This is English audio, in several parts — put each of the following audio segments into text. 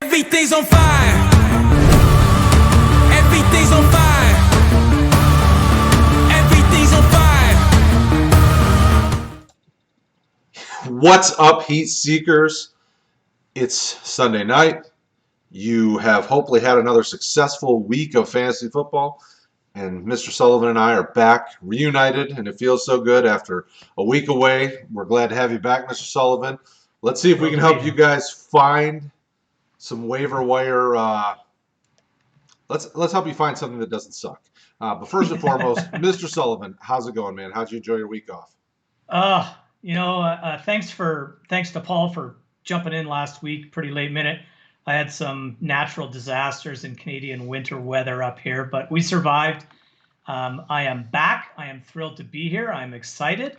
Everything's on fire. Everything's on fire. Everything's on fire. What's up, Heat Seekers? It's Sunday night. You have hopefully had another successful week of fantasy football. And Mr. Sullivan and I are back, reunited, and it feels so good after a week away. We're glad to have you back, Mr. Sullivan. Let's see if we can help you guys find some waiver wire. Let's help you find something that doesn't suck. But first and foremost, Mr. Sullivan, how's it going, man? How'd you enjoy your week off? Thanks to Paul for jumping in last week, pretty late minute. I had some natural disasters in Canadian winter weather up here, but we survived. I am back. I am thrilled to be here. I'm excited.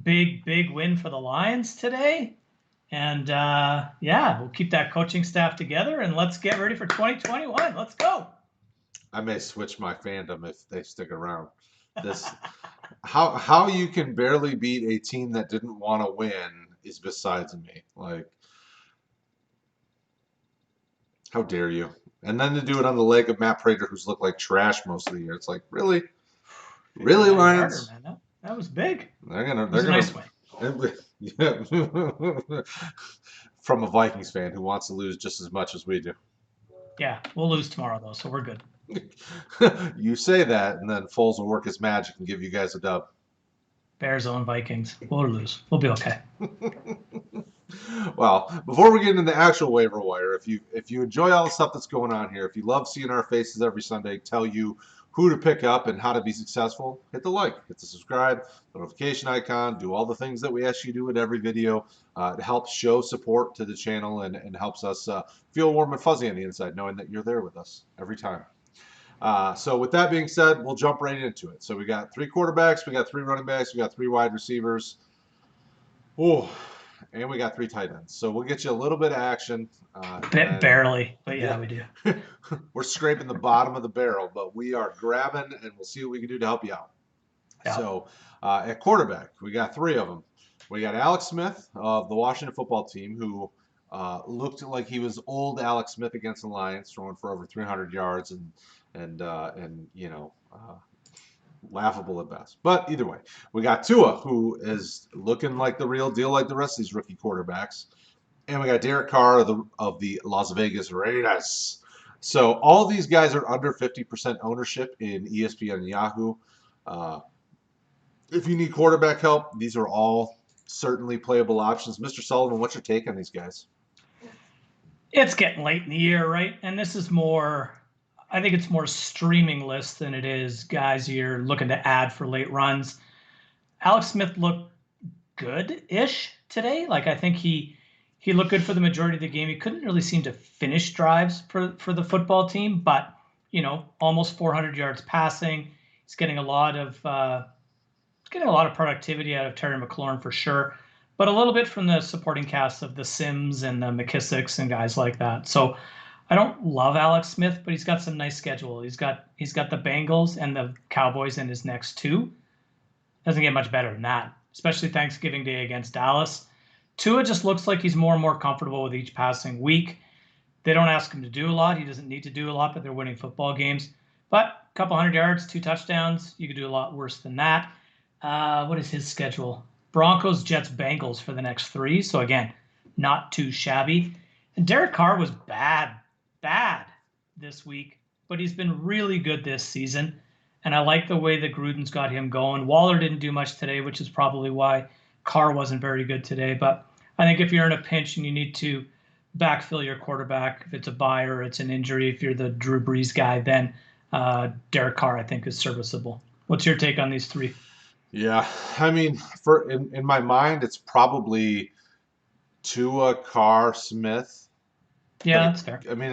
Big win for the Lions today. And we'll keep that coaching staff together and let's get ready for 2021. Let's go. I may switch my fandom if they stick around. How you can barely beat a team that didn't want to win is besides me. Like, how dare you? And then to do it on the leg of Matt Prater, who's looked like trash most of the year. It's like, really, Lions? Harder, man. That was big. They're gonna nice win. From a Vikings fan who wants to lose just as much as we do. Yeah, we'll lose tomorrow though, so we're good. You say that, and then Foles will work his magic and give you guys a dub. Bears own Vikings. We'll lose. We'll be okay. Well, before we get into the actual waiver wire, if you enjoy all the stuff that's going on here, if you love seeing our faces every Sunday tell you who to pick up and how to be successful, hit the like, hit the subscribe, notification icon, do all the things that we ask you to do in every video. It helps show support to the channel and helps us feel warm and fuzzy on the inside knowing that you're there with us every time. So with that being said, we'll jump right into it. So we got 3 quarterbacks, we got 3 running backs, we got 3 wide receivers. Oh, and we got 3 tight ends. So we'll get you a little bit of action. Barely, but yeah, we do. We're scraping the bottom of the barrel, but we are grabbing, and we'll see what we can do to help you out. Yeah. So at quarterback, we got 3 of them. We got Alex Smith of the Washington football team, who looked like he was old Alex Smith against the Lions, throwing for over 300 yards and laughable at best. But either way, we got Tua, who is looking like the real deal like the rest of these rookie quarterbacks. And we got Derek Carr of the Las Vegas Raiders. So all these guys are under 50% ownership in ESPN and Yahoo. If you need quarterback help, these are all certainly playable options. Mr. Sullivan, what's your take on these guys? It's getting late in the year, right? And this is more... I think it's more streaming list than it is guys you're looking to add for late runs. Alex Smith looked good-ish today. Like, I think he looked good for the majority of the game. He couldn't really seem to finish drives for the football team, but, almost 400 yards passing. He's getting a lot of productivity out of Terry McLaurin for sure, but a little bit from the supporting cast of the Sims and the McKissicks and guys like that. So I don't love Alex Smith, but he's got some nice schedule. He's got the Bengals and the Cowboys in his next 2. Doesn't get much better than that, especially Thanksgiving Day against Dallas. Tua just looks like he's more and more comfortable with each passing week. They don't ask him to do a lot. He doesn't need to do a lot, but they're winning football games. But a couple 100 yards, 2 touchdowns. You could do a lot worse than that. What is his schedule? Broncos, Jets, Bengals for the next 3. So again, not too shabby. And Derek Carr was bad this week, but he's been really good this season. And I like the way that Gruden's got him going. Waller didn't do much today, which is probably why Carr wasn't very good today. But I think if you're in a pinch and you need to backfill your quarterback, if it's a bye or it's an injury, if you're the Drew Brees guy, then Derek Carr, I think, is serviceable. What's your take on these 3? Yeah, I mean, in my mind, it's probably Tua, Carr, Smith. Yeah, that's fair. I mean,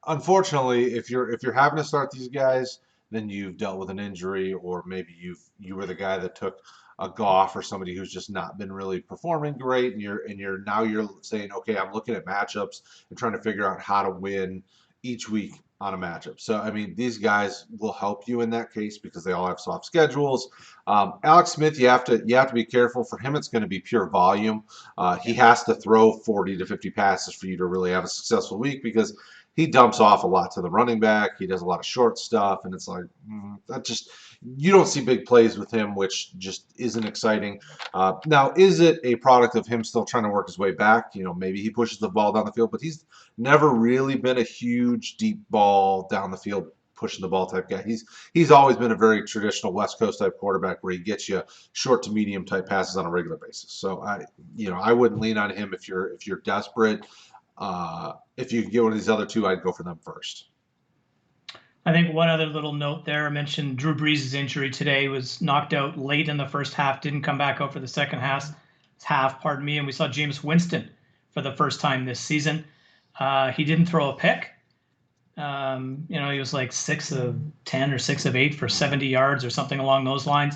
unfortunately, if you're having to start these guys, then you've dealt with an injury, or maybe you were the guy that took a Goff or somebody who's just not been really performing great, and you're saying, okay, I'm looking at matchups and trying to figure out how to win each week. on a matchup. So, I mean, these guys will help you in that case because they all have soft schedules. Alex Smith, you have to be careful. For him, it's going to be pure volume. He has to throw 40 to 50 passes for you to really have a successful week because he dumps off a lot to the running back. He does a lot of short stuff, and it's like that just you don't see big plays with him, which just isn't exciting. Now, is it a product of him still trying to work his way back? Maybe he pushes the ball down the field, but he's never really been a huge deep ball down the field pushing the ball type guy. He's always been a very traditional West Coast type quarterback where he gets you short to medium type passes on a regular basis. So I wouldn't lean on him if you're desperate. If you get one of these other two, I'd go for them first. I think one other little note there, I mentioned Drew Brees' injury today, was knocked out late in the first half, didn't come back out for the second half, and we saw Jameis Winston for the first time this season. He didn't throw a pick. He was like 6 of 10 or 6 of 8 for 70 yards or something along those lines.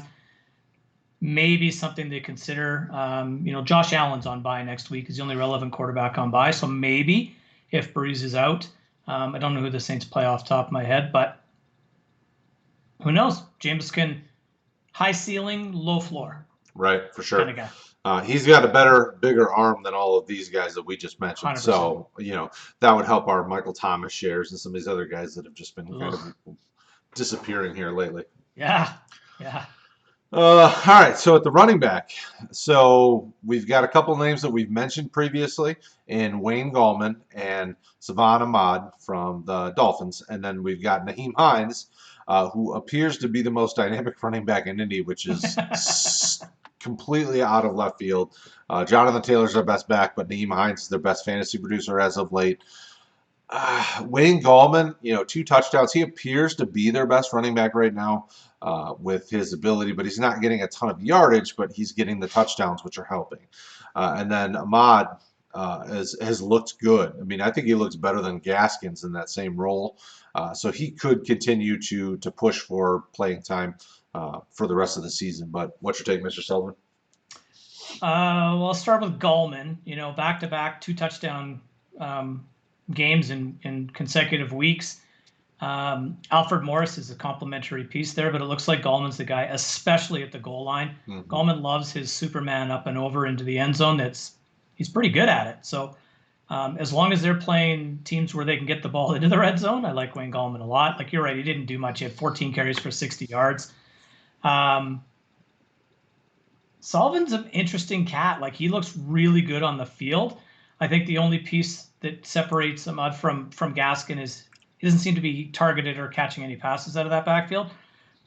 Maybe something to consider. Josh Allen's on bye next week. He's the only relevant quarterback on bye. So maybe if Brees is out, I don't know who the Saints play off the top of my head, but who knows? Jameis can high ceiling, low floor. Right, for sure. Kind of guy. He's got a bigger arm than all of these guys that we just mentioned. 100%. So, that would help our Michael Thomas shares and some of these other guys that have just been kind of disappearing here lately. Yeah. All right, so at the running back, so we've got a couple names that we've mentioned previously in Wayne Gallman and Savan Ahmad from the Dolphins, and then we've got Nikhil Heinz, who appears to be the most dynamic running back in Indy, which is completely out of left field. Jonathan Taylor's their best back, but Nikhil Heinz is their best fantasy producer as of late. Wayne Gallman, 2 touchdowns. He appears to be their best running back right now with his ability, but he's not getting a ton of yardage, but he's getting the touchdowns, which are helping. And then Ahmad has looked good. I mean, I think he looks better than Gaskins in that same role. So he could continue to push for playing time for the rest of the season. But what's your take, Mr. Sullivan? Well, I'll start with Gallman. Back-to-back 2 touchdown games in consecutive weeks. Alfred Morris is a complimentary piece there, but it looks like Gallman's the guy, especially at the goal line. Mm-hmm. Gallman loves his Superman up and over into the end zone. He's pretty good at it. So as long as they're playing teams where they can get the ball into the red zone, I like Wayne Gallman a lot. Like, you're right, he didn't do much. He had 14 carries for 60 yards. Sullivan's an interesting cat. Like, he looks really good on the field. I think the only piece that separates Ahmad from Gaskin is he doesn't seem to be targeted or catching any passes out of that backfield.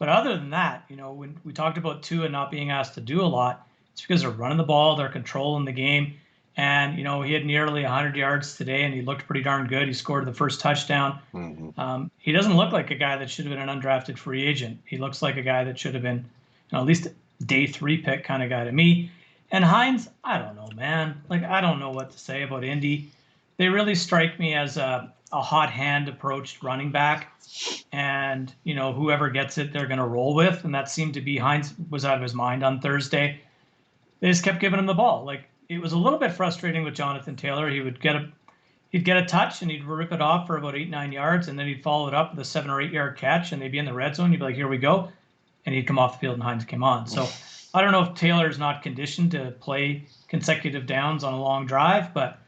But other than that, when we talked about Tua not being asked to do a lot, it's because they're running the ball, they're controlling the game. And, he had nearly 100 yards today, and he looked pretty darn good. He scored the first touchdown. Mm-hmm. He doesn't look like a guy that should have been an undrafted free agent. He looks like a guy that should have been at least a day 3 pick kind of guy to me. And Heinz, I don't know, man. Like, I don't know what to say about Indy. They really strike me as a hot hand approached running back. And, whoever gets it, they're going to roll with. And that seemed to be Heinz was out of his mind on Thursday. They just kept giving him the ball. Like, it was a little bit frustrating with Jonathan Taylor. He would get a touch and he'd rip it off for about 8-9 yards. And then he'd follow it up with a 7 or 8 yard catch. And they'd be in the red zone. You'd be like, here we go. And he'd come off the field and Heinz came on. So I don't know if Taylor's not conditioned to play consecutive downs on a long drive, but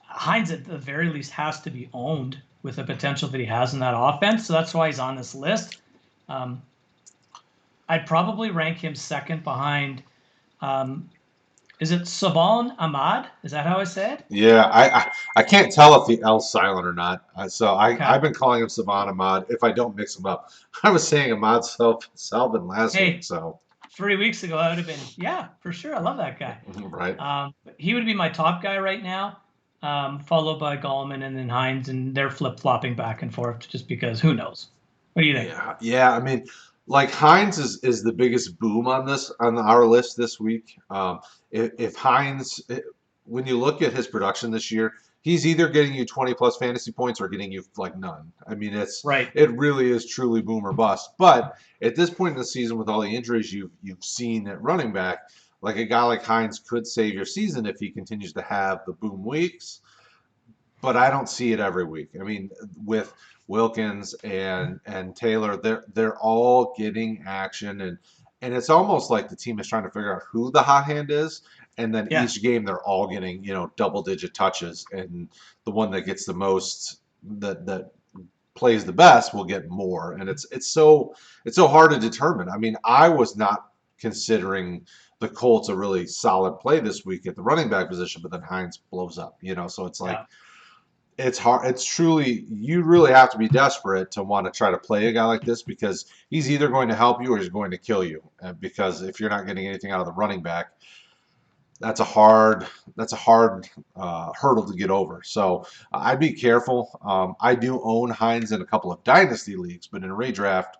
Heinz at the very least has to be owned with the potential that he has in that offense. So that's why he's on this list. I'd probably rank him second behind, is it Savan Ahmad? Is that how I say it? Yeah, I can't tell if the L's silent or not. I've been calling him Savan Ahmad if I don't mix them up. I was saying Ahmad Salvin last week, so. 3 weeks ago, I would have been, yeah, for sure. I love that guy. Right. He would be my top guy right now, followed by Gallman and then Heinz, and they're flip-flopping back and forth just because who knows? What do you think? Yeah. I mean, like, Heinz is the biggest boom on our list this week. If Heinz, when you look at his production this year, he's either getting you 20-plus fantasy points or getting you, like, none. I mean, it's right. It really is truly boom or bust. But at this point in the season, with all the injuries you've seen at running back, like, a guy like Heinz could save your season if he continues to have the boom weeks. but I don't see it every week. I mean, with Wilkins and Taylor, they're all getting action, and it's almost like the team is trying to figure out who the hot hand is, and then Yeah. each game they're all getting double-digit touches, and the one that gets the most that plays the best will get more, and it's so hard to determine. I mean, I was not considering the Colts a really solid play this week at the running back position, but then Heinz blows up, so it's like. Yeah. It's hard. It's truly, you really have to be desperate to want to try to play a guy like this because he's either going to help you or he's going to kill you. Because if you're not getting anything out of the running back, that's a hard hurdle to get over. So I'd be careful. I do own Heinz in a couple of dynasty leagues, but in a redraft,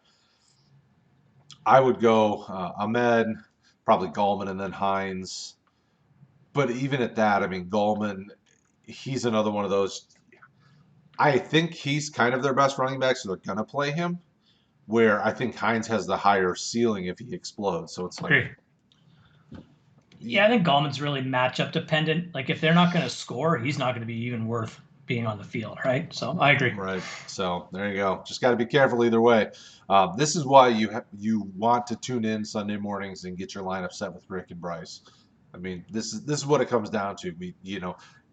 I would go Ahmed, probably Gallman, and then Heinz. But even at that, I mean, Gallman, he's another one of those. I think he's kind of their best running back, so they're going to play him, where I think Heinz has the higher ceiling if he explodes. So it's like. Agree. Yeah, I think Gallman's really matchup dependent. Like, if they're not going to score, he's not going to be even worth being on the field, right? So I agree. Right. So there you go. Just got to be careful either way. This is why you want to tune in Sunday mornings and get your lineup set with Rick and Bryce. I mean, this is what it comes down to.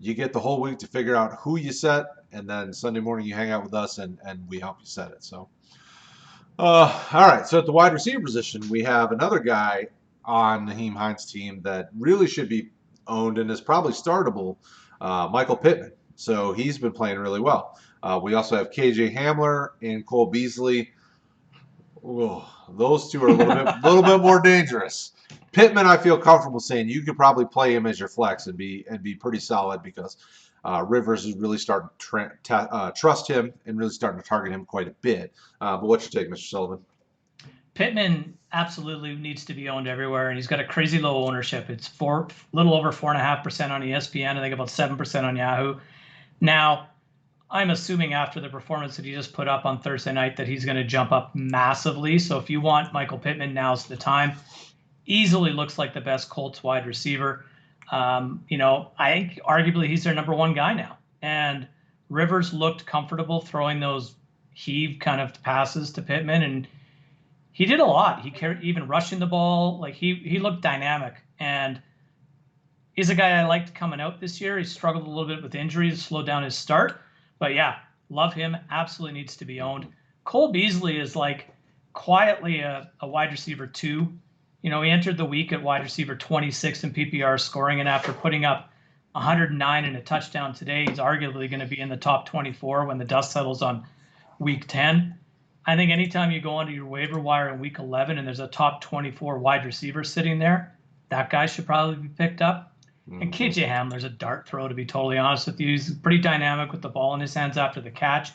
You get the whole week to figure out who you set, and then Sunday morning you hang out with us and we help you set it. So, all right. So at the wide receiver position, we have another guy on the Nikhil Heinz team that really should be owned and is probably startable, Michael Pittman. So he's been playing really well. We also have KJ Hamler and Cole Beasley. Oh, those two are a little bit more dangerous. Pittman, I feel comfortable saying you could probably play him as your flex and be pretty solid because Rivers is really starting to trust him and really starting to target him quite a bit. But what's your take, Mr. Sullivan? Pittman absolutely needs to be owned everywhere, and he's got a crazy low ownership. It's little over 4.5% on ESPN. I think about 7% on Yahoo. Now, I'm assuming after the performance that he just put up on Thursday night that he's going to jump up massively. So if you want Michael Pittman, now's the time. Easily looks like the best Colts wide receiver. I think arguably he's their number one guy now. And Rivers looked comfortable throwing those heave kind of passes to Pittman, and he did a lot. He even rushing the ball. Like he looked dynamic, and he's a guy I liked coming out this year. He struggled a little bit with injuries, slowed down his start. But yeah, love him. Absolutely needs to be owned. Cole Beasley is like quietly a wide receiver 2. He entered the week at wide receiver 26 in PPR scoring, and after putting up 109 and a touchdown today, he's arguably going to be in the top 24 when the dust settles on week 10. I think anytime you go onto your waiver wire in week 11 and there's a top 24 wide receiver sitting there, that guy should probably be picked up. Mm-hmm. And KJ Hamler's a dart throw, to be totally honest with you. He's pretty dynamic with the ball in his hands after the catch.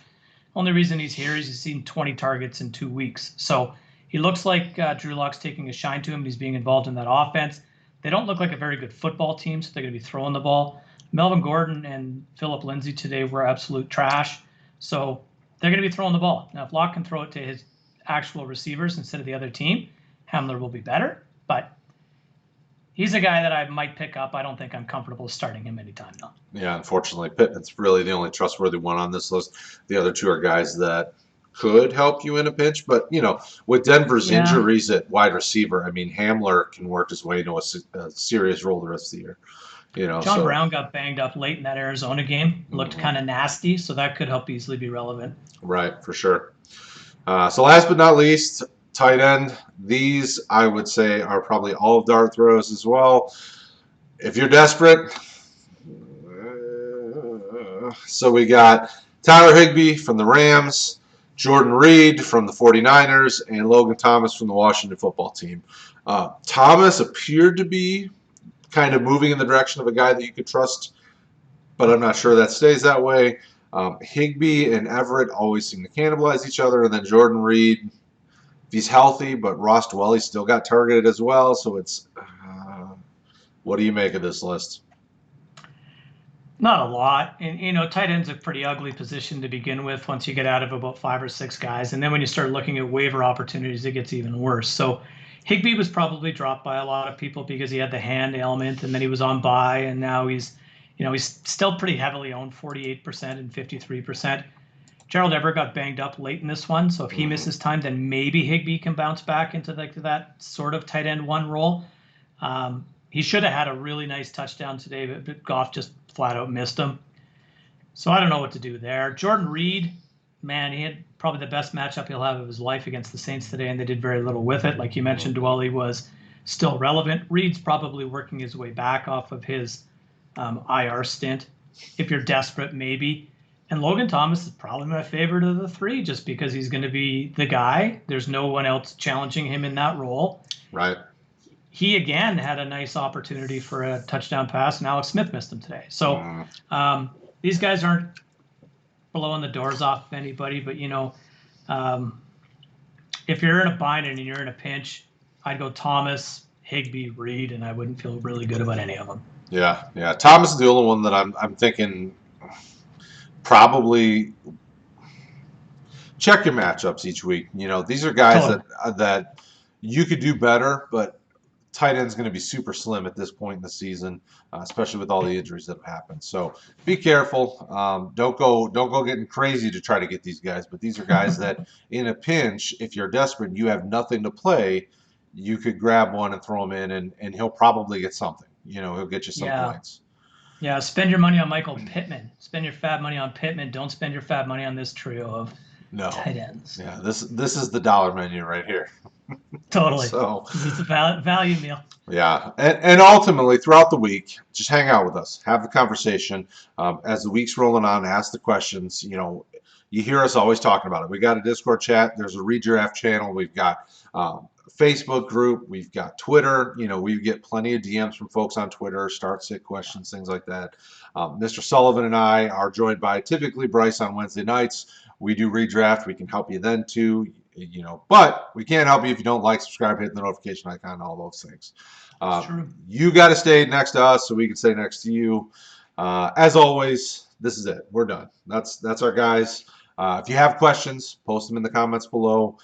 Only reason he's here is he's seen 20 targets in 2 weeks. So he looks like Drew Lock's taking a shine to him. He's being involved in that offense. They don't look like a very good football team, so they're going to be throwing the ball. Melvin Gordon and Phillip Lindsay today were absolute trash. So they're going to be throwing the ball. Now, if Locke can throw it to his actual receivers instead of the other team, Hamler will be better. But he's a guy that I might pick up. I don't think I'm comfortable starting him anytime now. Yeah, unfortunately, Pittman's really the only trustworthy one on this list. The other two are guys that could help you in a pinch. But, with Denver's injuries at wide receiver, I mean, Hamler can work his way into a serious role the rest of the year. John Brown got banged up late in that Arizona game. Looked kind of nasty, so that could help easily be relevant. Right, for sure. So last but not least, tight end. These, I would say, are probably all dart throws as well. If you're desperate, so we got Tyler Higbee from the Rams, Jordan Reed from the 49ers, and Logan Thomas from the Washington football team. Thomas appeared to be kind of moving in the direction of a guy that you could trust, but I'm not sure that stays that way. Higbee and Everett always seem to cannibalize each other, and then Jordan Reed, if he's healthy, but Ross Dwelly still got targeted as well, so it's what do you make of this list? Not a lot. And, tight end's a pretty ugly position to begin with once you get out of about 5 or 6 guys, and then when you start looking at waiver opportunities, it gets even worse. So Higbee was probably dropped by a lot of people because he had the hand ailment, and then he was on bye, and now he's He's still pretty heavily owned, 48% and 53%. Gerald Everett got banged up late in this one, so if he misses time, then maybe Higbee can bounce back into that sort of tight end one role. He should have had a really nice touchdown today, but Goff just flat out missed him. So I don't know what to do there. Jordan Reed, man, he had probably the best matchup he'll have of his life against the Saints today, and they did very little with it. Like you mentioned, Dwelly was still relevant. Reed's probably working his way back off of his IR stint. If you're desperate, maybe. And Logan Thomas is probably my favorite of the three just because he's going to be the guy. There's no one else challenging him in that role. Right. He, again, had a nice opportunity for a touchdown pass, and Alex Smith missed him today. So these guys aren't blowing the doors off of anybody, but, if you're in a bind and you're in a pinch, I'd go Thomas, Higbee, Reed, and I wouldn't feel really good about any of them. Yeah. Thomas is the only one that I'm thinking probably check your matchups each week. These are guys that you could do better, but tight end's going to be super slim at this point in the season, especially with all the injuries that have happened. So be careful. Don't go getting crazy to try to get these guys. But these are guys that, in a pinch, if you're desperate and you have nothing to play, you could grab one and throw him in, and he'll probably get something. He'll get you some points. Yeah, spend your money on Michael Pittman. Spend your fab money on Pittman. Don't spend your fab money on this trio of tight ends. Yeah, this is the dollar menu right here. Totally. So this is the value meal. Yeah, and ultimately throughout the week, just hang out with us, have the conversation. As the week's rolling on, ask the questions. You hear us always talking about it. We got a Discord chat. There's a redraft channel. We've got Facebook group. We've got Twitter. We get plenty of DMs from folks on Twitter, start sit questions, things like that. Mr. Sullivan and I are joined by typically Bryce on Wednesday nights. We do redraft. We can help you then too. But we can't help you if you don't like, subscribe, hit the notification icon, all those things. You got to stay next to us so we can stay next to you. As always, this is it. We're done. That's our guys. If you have questions, post them in the comments below.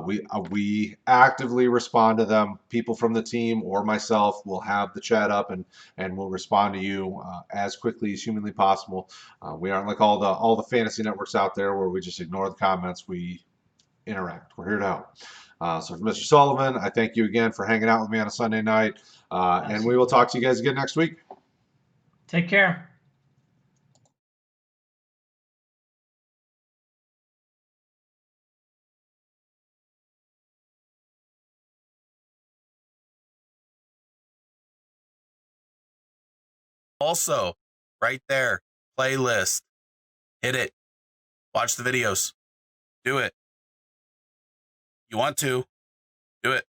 We actively respond to them. People from the team or myself will have the chat up and we'll respond to you as quickly as humanly possible. We aren't like all the fantasy networks out there where we just ignore the comments. We interact. We're here to help. So for Mr. Sullivan, I thank you again for hanging out with me on a Sunday night. And we will talk to you guys again next week. Take care. Also, right there, playlist. Hit it. Watch the videos. Do it. You want to. Do it.